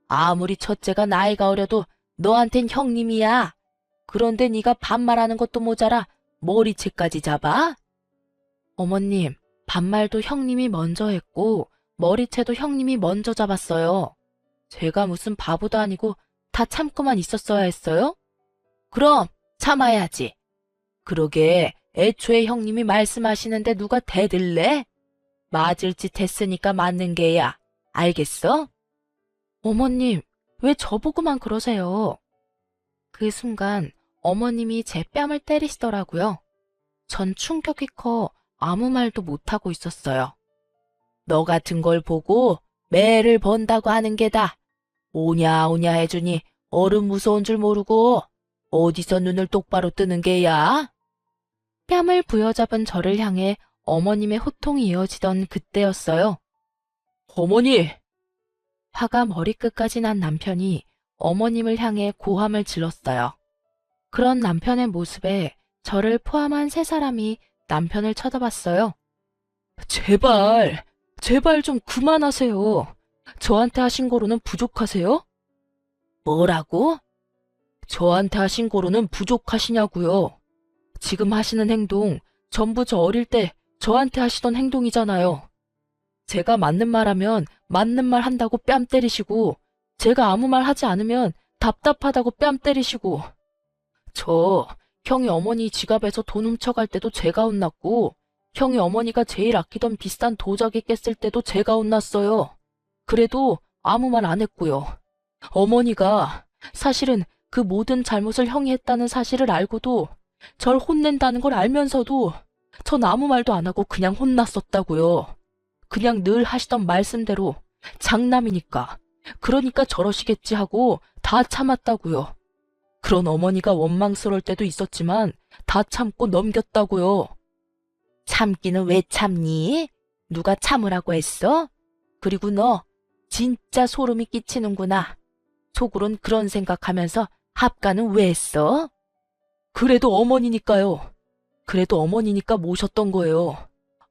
아무리 첫째가 나이가 어려도 너한텐 형님이야. 그런데 네가 반말하는 것도 모자라 머리채까지 잡아? 어머님, 반말도 형님이 먼저 했고 머리채도 형님이 먼저 잡았어요. 제가 무슨 바보도 아니고 다 참고만 있었어야 했어요? 그럼 참아야지. 그러게 애초에 형님이 말씀하시는데 누가 대들래? 맞을 짓 했으니까 맞는 게야. 알겠어? 어머님, 왜 저보고만 그러세요? 그 순간 어머님이 제 뺨을 때리시더라고요. 전 충격이 커 아무 말도 못하고 있었어요. 너 같은 걸 보고 매를 번다고 하는 게다. 오냐 해주니 어른 무서운 줄 모르고 어디서 눈을 똑바로 뜨는 게야? 뺨을 부여잡은 저를 향해 어머님의 호통이 이어지던 그때였어요. 어머니! 화가 머리끝까지 난 남편이 어머님을 향해 고함을 질렀어요. 그런 남편의 모습에 저를 포함한 세 사람이 남편을 쳐다봤어요. 제발 좀 그만하세요. 저한테 하신 거로는 부족하세요? 뭐라고? 저한테 하신 거로는 부족하시냐고요. 지금 하시는 행동 전부 저 어릴 때 저한테 하시던 행동이잖아요. 제가 맞는 말 하면 맞는 말 한다고 뺨 때리시고 제가 아무 말 하지 않으면 답답하다고 뺨 때리시고 저 형이 어머니 지갑에서 돈 훔쳐갈 때도 제가 혼났고 형이 어머니가 제일 아끼던 비싼 도자기 깼을 때도 제가 혼났어요. 그래도 아무 말 안 했고요. 어머니가 사실은 그 모든 잘못을 형이 했다는 사실을 알고도 절 혼낸다는 걸 알면서도 전 아무 말도 안 하고 그냥 혼났었다고요. 그냥 늘 하시던 말씀대로 장남이니까 그러니까 저러시겠지 하고 다 참았다고요. 그런 어머니가 원망스러울 때도 있었지만 다 참고 넘겼다고요. 참기는 왜 참니? 누가 참으라고 했어? 그리고 너 진짜 소름이 끼치는구나. 속으론 그런 생각하면서 합가는 왜 했어? 그래도 어머니니까요. 그래도 어머니니까 모셨던 거예요.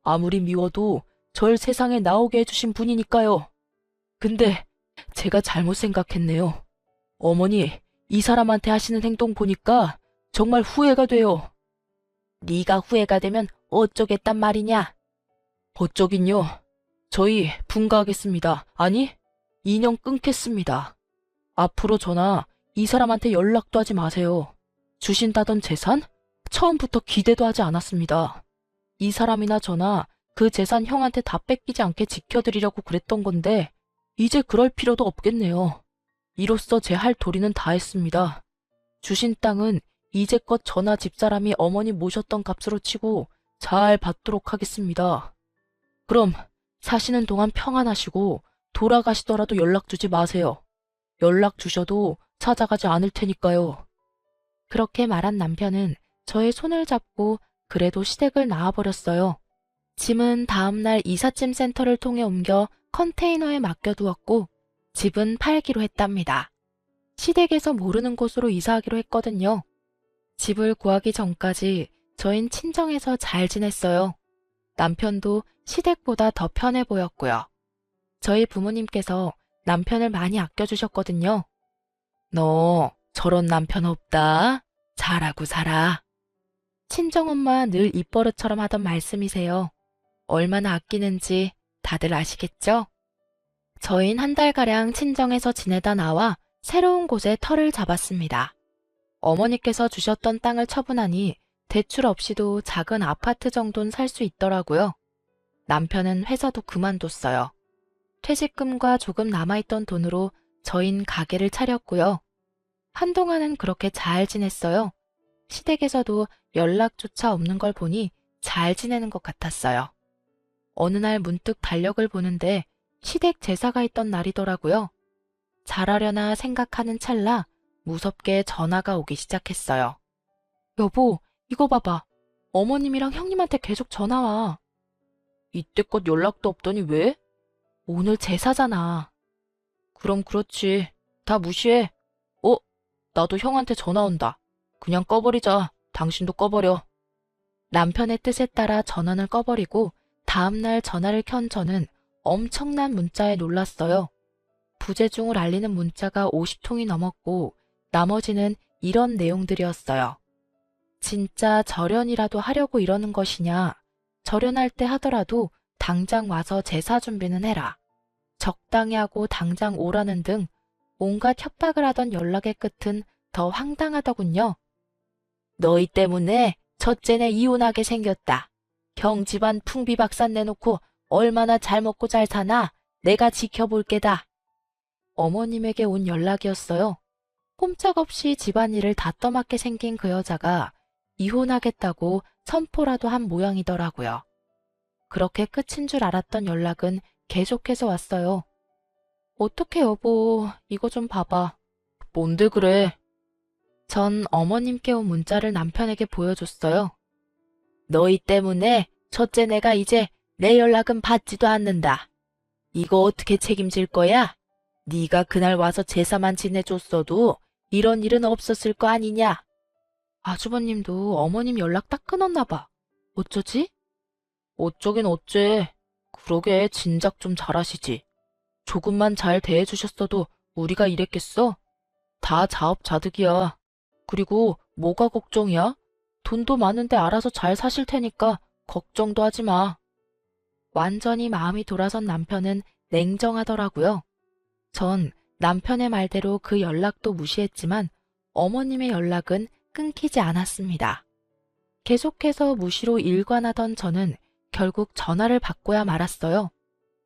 아무리 미워도 절 세상에 나오게 해주신 분이니까요. 근데 제가 잘못 생각했네요. 어머니, 이 사람한테 하시는 행동 보니까 정말 후회가 돼요. 네가 후회가 되면 어쩌겠단 말이냐? 어쩌긴요. 저희 분가하겠습니다. 아니, 인연 끊겠습니다. 앞으로 저나 이 사람한테 연락도 하지 마세요. 주신다던 재산? 처음부터 기대도 하지 않았습니다. 이 사람이나 저나 그 재산 형한테 다 뺏기지 않게 지켜드리려고 그랬던 건데 이제 그럴 필요도 없겠네요. 이로써 제 할 도리는 다 했습니다. 주신 땅은 이제껏 저나 집사람이 어머니 모셨던 값으로 치고 잘 받도록 하겠습니다. 그럼 사시는 동안 평안하시고 돌아가시더라도 연락 주지 마세요. 연락 주셔도 찾아가지 않을 테니까요. 그렇게 말한 남편은 저의 손을 잡고 그래도 시댁을 나와버렸어요. 짐은 다음날 이삿짐 센터를 통해 옮겨 컨테이너에 맡겨두었고 집은 팔기로 했답니다. 시댁에서 모르는 곳으로 이사하기로 했거든요. 집을 구하기 전까지 저흰 친정에서 잘 지냈어요. 남편도 시댁보다 더 편해 보였고요. 저희 부모님께서 남편을 많이 아껴주셨거든요. 너 저런 남편 없다. 잘하고 살아. 친정엄마 늘 입버릇처럼 하던 말씀이세요. 얼마나 아끼는지 다들 아시겠죠? 저흰 한 달가량 친정에서 지내다 나와 새로운 곳에 터를 잡았습니다. 어머니께서 주셨던 땅을 처분하니 대출 없이도 작은 아파트 정도는 살 수 있더라고요. 남편은 회사도 그만뒀어요. 퇴직금과 조금 남아있던 돈으로 저흰 가게를 차렸고요. 한동안은 그렇게 잘 지냈어요. 시댁에서도 연락조차 없는 걸 보니 잘 지내는 것 같았어요. 어느 날 문득 달력을 보는데 시댁 제사가 있던 날이더라고요. 잘하려나 생각하는 찰나 무섭게 전화가 오기 시작했어요. 여보, 이거 봐봐. 어머님이랑 형님한테 계속 전화 와. 이때껏 연락도 없더니 왜? 오늘 제사잖아. 그럼 그렇지. 다 무시해. 나도 형한테 전화 온다. 그냥 꺼버리자. 당신도 꺼버려. 남편의 뜻에 따라 전원을 꺼버리고 다음날 전화를 켠 저는 엄청난 문자에 놀랐어요. 부재중을 알리는 문자가 50통이 넘었고 나머지는 이런 내용들이었어요. 진짜 절연이라도 하려고 이러는 것이냐. 절연할 때 하더라도 당장 와서 제사 준비는 해라. 적당히 하고 당장 오라는 등 온갖 협박을 하던 연락의 끝은 더 황당하더군요. 너희 때문에 첫째네 이혼하게 생겼다. 형 집안 풍비박산 내놓고 얼마나 잘 먹고 잘 사나 내가 지켜볼 게다. 어머님에게 온 연락이었어요. 꼼짝없이 집안일을 다 떠맡게 생긴 그 여자가 이혼하겠다고 선포라도 한 모양이더라고요. 그렇게 끝인 줄 알았던 연락은 계속해서 왔어요. 어떡해 여보, 이거 좀 봐봐. 뭔데 그래? 전 어머님께 온 문자를 남편에게 보여줬어요. 너희 때문에 첫째네가 이제 내 연락은 받지도 않는다. 이거 어떻게 책임질 거야? 네가 그날 와서 제사만 지내줬어도 이런 일은 없었을 거 아니냐? 아주버님도 어머님 연락 딱 끊었나 봐. 어쩌지? 어쩌긴 어째. 그러게 진작 좀 잘하시지. 조금만 잘 대해주셨어도 우리가 이랬겠어? 다 자업자득이야. 그리고 뭐가 걱정이야? 돈도 많은데 알아서 잘 사실 테니까 걱정도 하지 마. 완전히 마음이 돌아선 남편은 냉정하더라고요. 전 남편의 말대로 그 연락도 무시했지만 어머님의 연락은 끊기지 않았습니다. 계속해서 무시로 일관하던 저는 결국 전화를 받고야 말았어요.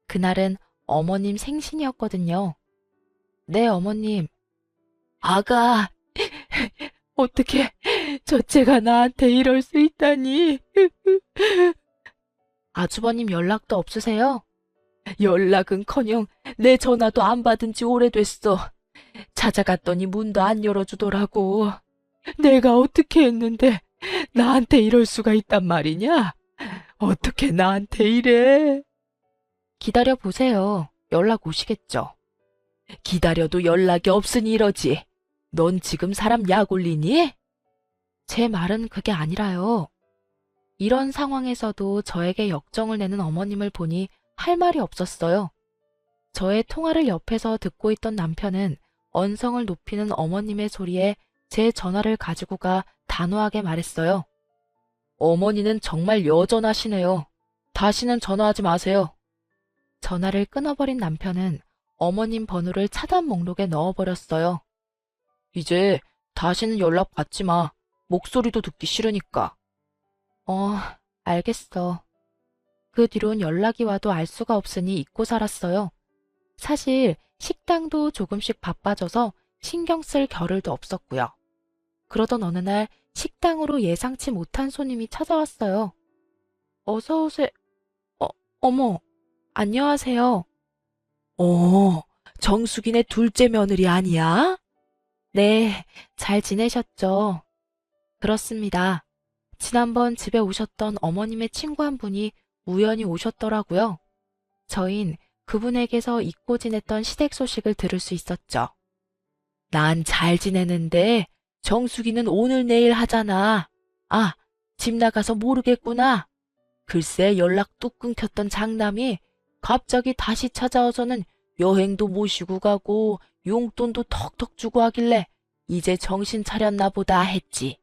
그날은 어머님 생신이었거든요. 네, 어머님. 아가, 어떻게 첫째가 나한테 이럴 수 있다니. 아주버님 연락도 없으세요? 연락은커녕 내 전화도 안 받은 지 오래됐어. 찾아갔더니 문도 안 열어주더라고. 내가 어떻게 했는데 나한테 이럴 수가 있단 말이냐? 어떻게 나한테 이래? 기다려보세요. 연락 오시겠죠. 기다려도 연락이 없으니 이러지. 넌 지금 사람 약 올리니? 제 말은 그게 아니라요. 이런 상황에서도 저에게 역정을 내는 어머님을 보니 할 말이 없었어요. 저의 통화를 옆에서 듣고 있던 남편은 언성을 높이는 어머님의 소리에 제 전화를 가지고 가 단호하게 말했어요. 어머니는 정말 여전하시네요. 다시는 전화하지 마세요. 전화를 끊어버린 남편은 어머님 번호를 차단 목록에 넣어버렸어요. 이제 다시는 연락 받지 마. 목소리도 듣기 싫으니까. 어, 알겠어. 그 뒤론 연락이 와도 알 수가 없으니 잊고 살았어요. 사실 식당도 조금씩 바빠져서 신경 쓸 겨를도 없었고요. 그러던 어느 날 식당으로 예상치 못한 손님이 찾아왔어요. 어서 오세요. 어머, 안녕하세요. 정숙이네 둘째 며느리 아니야? 네, 잘 지내셨죠? 그렇습니다. 지난번 집에 오셨던 어머님의 친구 한 분이 우연히 오셨더라고요. 저흰 그분에게서 잊고 지냈던 시댁 소식을 들을 수 있었죠. 난 잘 지내는데 정숙이는 오늘 내일 하잖아. 아, 집 나가서 모르겠구나. 글쎄 연락 뚝 끊겼던 장남이 갑자기 다시 찾아와서는 여행도 모시고 가고 용돈도 턱턱 주고 하길래 이제 정신 차렸나 보다 했지.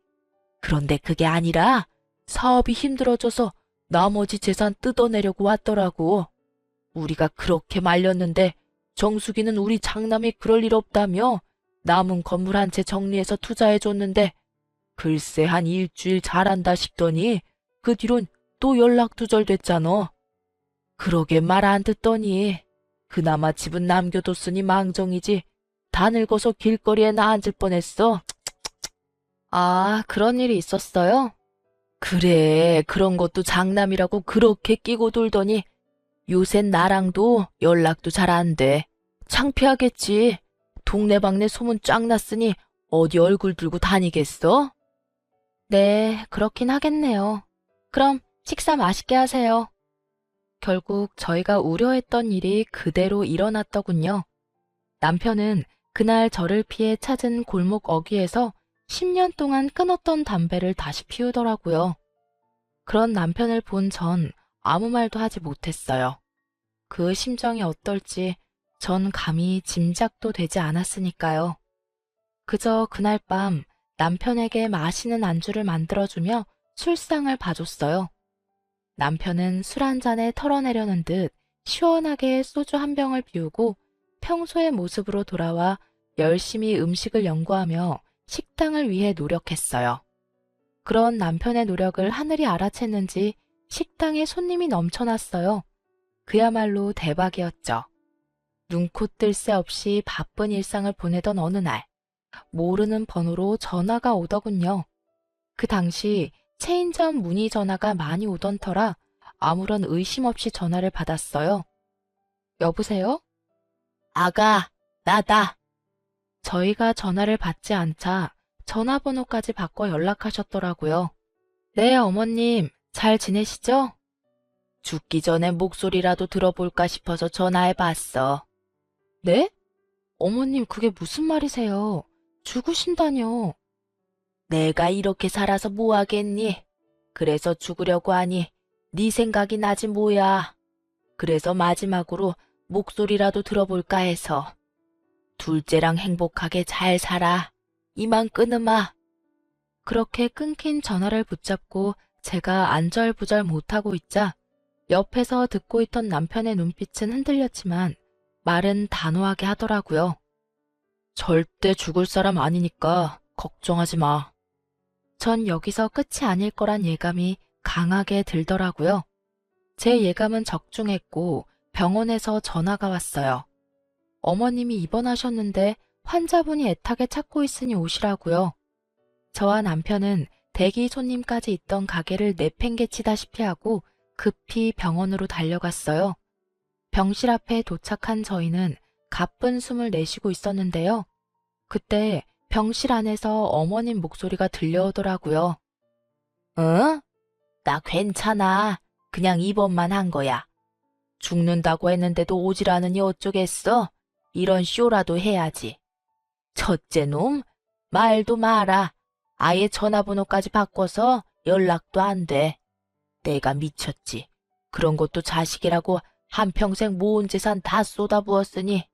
그런데 그게 아니라 사업이 힘들어져서 나머지 재산 뜯어내려고 왔더라고. 우리가 그렇게 말렸는데 정숙이는 우리 장남이 그럴 일 없다며 남은 건물 한 채 정리해서 투자해줬는데 글쎄 한 일주일 잘한다 싶더니 그 뒤론 또 연락 두절됐잖아. 그러게 말 안 듣더니 그나마 집은 남겨뒀으니 망정이지 다 늙어서 길거리에 나 앉을 뻔했어. 아, 그런 일이 있었어요? 그래, 그런 것도 장남이라고 그렇게 끼고 돌더니 요샌 나랑도 연락도 잘 안 돼. 창피하겠지. 동네방네 소문 쫙 났으니 어디 얼굴 들고 다니겠어? 네, 그렇긴 하겠네요. 그럼 식사 맛있게 하세요. 결국 저희가 우려했던 일이 그대로 일어났더군요. 남편은 그날 저를 피해 찾은 골목 어귀에서 10년 동안 끊었던 담배를 다시 피우더라고요. 그런 남편을 본 전 아무 말도 하지 못했어요. 그 심정이 어떨지 전 감히 짐작도 되지 않았으니까요. 그저 그날 밤 남편에게 마시는 안주를 만들어주며 술상을 봐줬어요. 남편은 술 한 잔에 털어내려는 듯 시원하게 소주 한 병을 비우고 평소의 모습으로 돌아와 열심히 음식을 연구하며 식당을 위해 노력했어요. 그런 남편의 노력을 하늘이 알아챘는지 식당에 손님이 넘쳐났어요. 그야말로 대박이었죠. 눈코 뜰 새 없이 바쁜 일상을 보내던 어느 날, 모르는 번호로 전화가 오더군요. 그 당시 체인점 문의 전화가 많이 오던 터라 아무런 의심 없이 전화를 받았어요. 여보세요? 아가, 나다. 저희가 전화를 받지 않자 전화번호까지 바꿔 연락하셨더라고요. 네, 어머님, 잘 지내시죠? 죽기 전에 목소리라도 들어볼까 싶어서 전화해봤어. 네? 어머님, 그게 무슨 말이세요? 죽으신다뇨. 내가 이렇게 살아서 뭐 하겠니? 그래서 죽으려고 하니 네 생각이 나지 뭐야. 그래서 마지막으로 목소리라도 들어볼까 해서. 둘째랑 행복하게 잘 살아. 이만 끊으마. 그렇게 끊긴 전화를 붙잡고 제가 안절부절 못하고 있자 옆에서 듣고 있던 남편의 눈빛은 흔들렸지만 말은 단호하게 하더라고요. 절대 죽을 사람 아니니까 걱정하지 마. 전 여기서 끝이 아닐 거란 예감이 강하게 들더라고요. 제 예감은 적중했고 병원에서 전화가 왔어요. 어머님이 입원하셨는데 환자분이 애타게 찾고 있으니 오시라고요. 저와 남편은 대기 손님까지 있던 가게를 내팽개치다시피 하고 급히 병원으로 달려갔어요. 병실 앞에 도착한 저희는 가쁜 숨을 내쉬고 있었는데요. 그때 병실 안에서 어머님 목소리가 들려오더라고요. 응? 나 괜찮아. 그냥 입원만 한 거야. 죽는다고 했는데도 오질 않으니 어쩌겠어? 이런 쇼라도 해야지. 첫째 놈, 말도 마라. 아예 전화번호까지 바꿔서 연락도 안 돼. 내가 미쳤지. 그런 것도 자식이라고 한평생 모은 재산 다 쏟아부었으니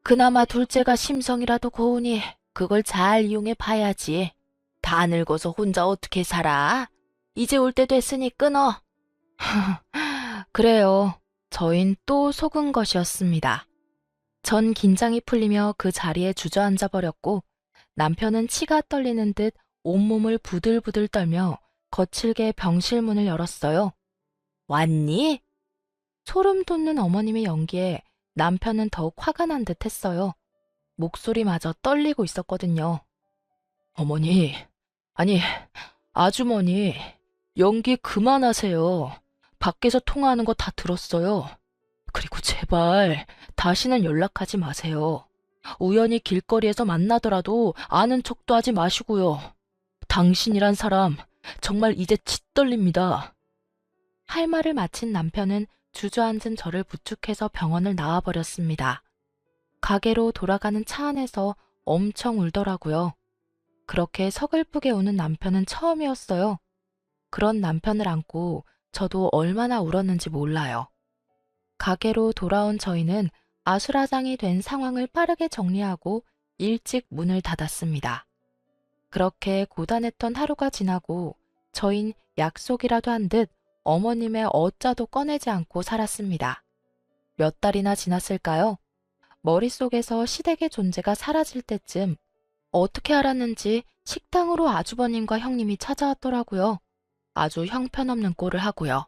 그나마 둘째가 심성이라도 고우니 그걸 잘 이용해 봐야지. 다 늙어서 혼자 어떻게 살아? 이제 올 때 됐으니 끊어. 그래요. 저흰 또 속은 것이었습니다. 전 긴장이 풀리며 그 자리에 주저앉아 버렸고 남편은 치가 떨리는 듯 온몸을 부들부들 떨며 거칠게 병실문을 열었어요. 왔니? 소름 돋는 어머님의 연기에 남편은 더욱 화가 난 듯 했어요. 목소리마저 떨리고 있었거든요. 어머니, 아니, 아주머니, 연기 그만하세요. 밖에서 통화하는 거 다 들었어요. 그리고 제발 다시는 연락하지 마세요. 우연히 길거리에서 만나더라도 아는 척도 하지 마시고요. 당신이란 사람 정말 이제 짓떨립니다. 할 말을 마친 남편은 주저앉은 저를 부축해서 병원을 나와버렸습니다. 가게로 돌아가는 차 안에서 엄청 울더라고요. 그렇게 서글프게 우는 남편은 처음이었어요. 그런 남편을 안고 저도 얼마나 울었는지 몰라요. 가게로 돌아온 저희는 아수라장이 된 상황을 빠르게 정리하고 일찍 문을 닫았습니다. 그렇게 고단했던 하루가 지나고 저흰 약속이라도 한 듯 어머님의 어짜도 꺼내지 않고 살았습니다. 몇 달이나 지났을까요? 머릿속에서 시댁의 존재가 사라질 때쯤 어떻게 알았는지 식당으로 아주버님과 형님이 찾아왔더라고요. 아주 형편없는 꼴을 하고요.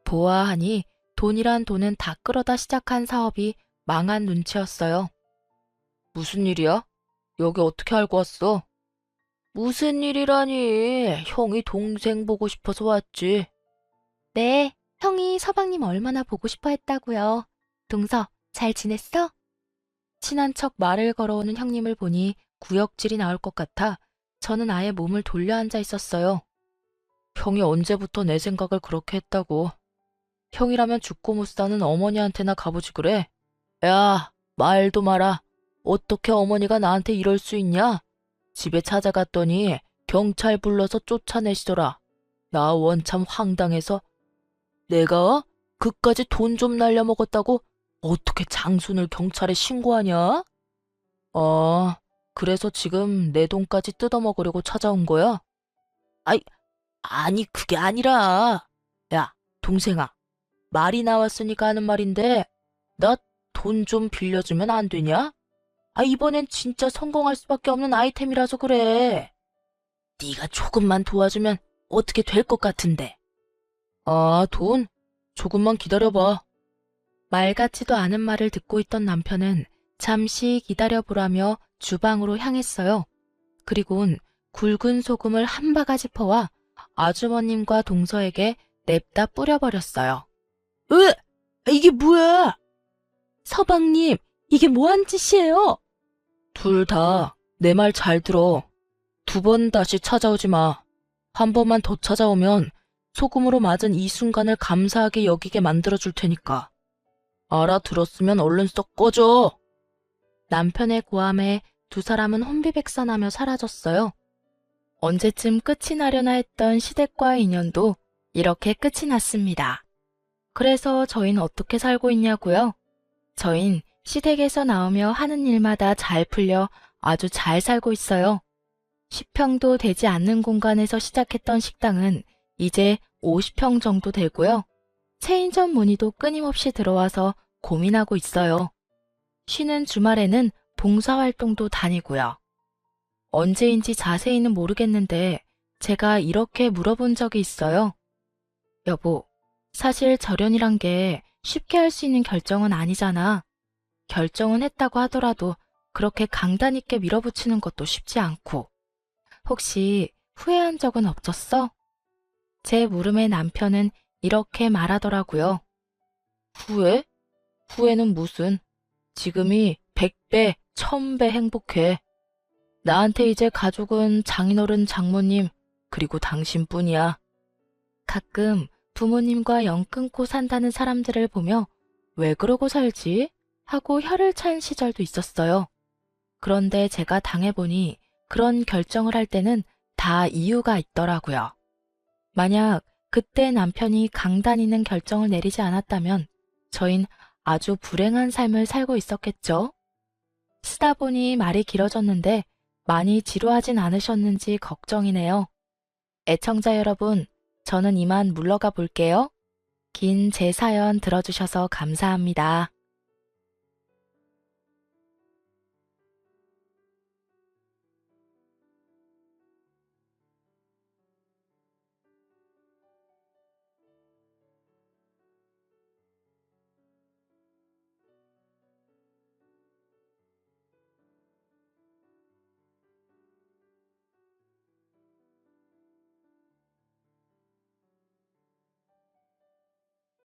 보아하니 돈이란 돈은 다 끌어다 시작한 사업이 망한 눈치였어요. 무슨 일이야? 여기 어떻게 알고 왔어? 무슨 일이라니, 형이 동생 보고 싶어서 왔지. 네, 형이 서방님 얼마나 보고 싶어 했다고요. 동서, 잘 지냈어? 친한 척 말을 걸어오는 형님을 보니 구역질이 나올 것 같아 저는 아예 몸을 돌려 앉아 있었어요. 형이 언제부터 내 생각을 그렇게 했다고. 형이라면 죽고 못 사는 어머니한테나 가보지 그래. 야, 말도 마라. 어떻게 어머니가 나한테 이럴 수 있냐? 집에 찾아갔더니 경찰 불러서 쫓아내시더라. 나 원참 황당해서. 내가 그까지 돈 좀 날려먹었다고 어떻게 장순을 경찰에 신고하냐? 그래서 지금 내 돈까지 뜯어먹으려고 찾아온 거야? 아니 그게 아니라. 야, 동생아. 말이 나왔으니까 하는 말인데 나 돈 좀 빌려주면 안 되냐? 이번엔 진짜 성공할 수밖에 없는 아이템이라서 그래. 네가 조금만 도와주면 어떻게 될 것 같은데. 돈? 조금만 기다려봐. 말 같지도 않은 말을 듣고 있던 남편은 잠시 기다려보라며 주방으로 향했어요. 그리곤 굵은 소금을 한 바가지 퍼와 아주버님과 동서에게 냅다 뿌려버렸어요. 이게 뭐야? 서방님, 이게 뭐한 짓이에요? 둘 다 내 말 잘 들어. 2번 다시 찾아오지 마. 한 번만 더 찾아오면 소금으로 맞은 이 순간을 감사하게 여기게 만들어줄 테니까. 알아들었으면 얼른 썩 꺼져. 남편의 고함에 두 사람은 혼비백산하며 사라졌어요. 언제쯤 끝이 나려나 했던 시댁과의 인연도 이렇게 끝이 났습니다. 그래서 저희는 어떻게 살고 있냐고요? 저희는 시댁에서 나오며 하는 일마다 잘 풀려 아주 잘 살고 있어요. 10평도 되지 않는 공간에서 시작했던 식당은 이제 50평 정도 되고요. 체인점 문의도 끊임없이 들어와서 고민하고 있어요. 쉬는 주말에는 봉사활동도 다니고요. 언제인지 자세히는 모르겠는데 제가 이렇게 물어본 적이 있어요. 여보, 사실 절연이란 게 쉽게 할 수 있는 결정은 아니잖아. 결정은 했다고 하더라도 그렇게 강단 있게 밀어붙이는 것도 쉽지 않고. 혹시 후회한 적은 없었어? 제 물음에 남편은 이렇게 말하더라고요. 후회? 후회는 무슨. 지금이 100배, 1000배 행복해. 나한테 이제 가족은 장인어른, 장모님, 그리고 당신뿐이야. 가끔 부모님과 연 끊고 산다는 사람들을 보며 왜 그러고 살지? 하고 혀를 찬 시절도 있었어요. 그런데 제가 당해보니 그런 결정을 할 때는 다 이유가 있더라고요. 만약 그때 남편이 강단 있는 결정을 내리지 않았다면 저흰 아주 불행한 삶을 살고 있었겠죠. 쓰다 보니 말이 길어졌는데 많이 지루하진 않으셨는지 걱정이네요. 애청자 여러분, 저는 이만 물러가 볼게요. 긴 제 사연 들어주셔서 감사합니다.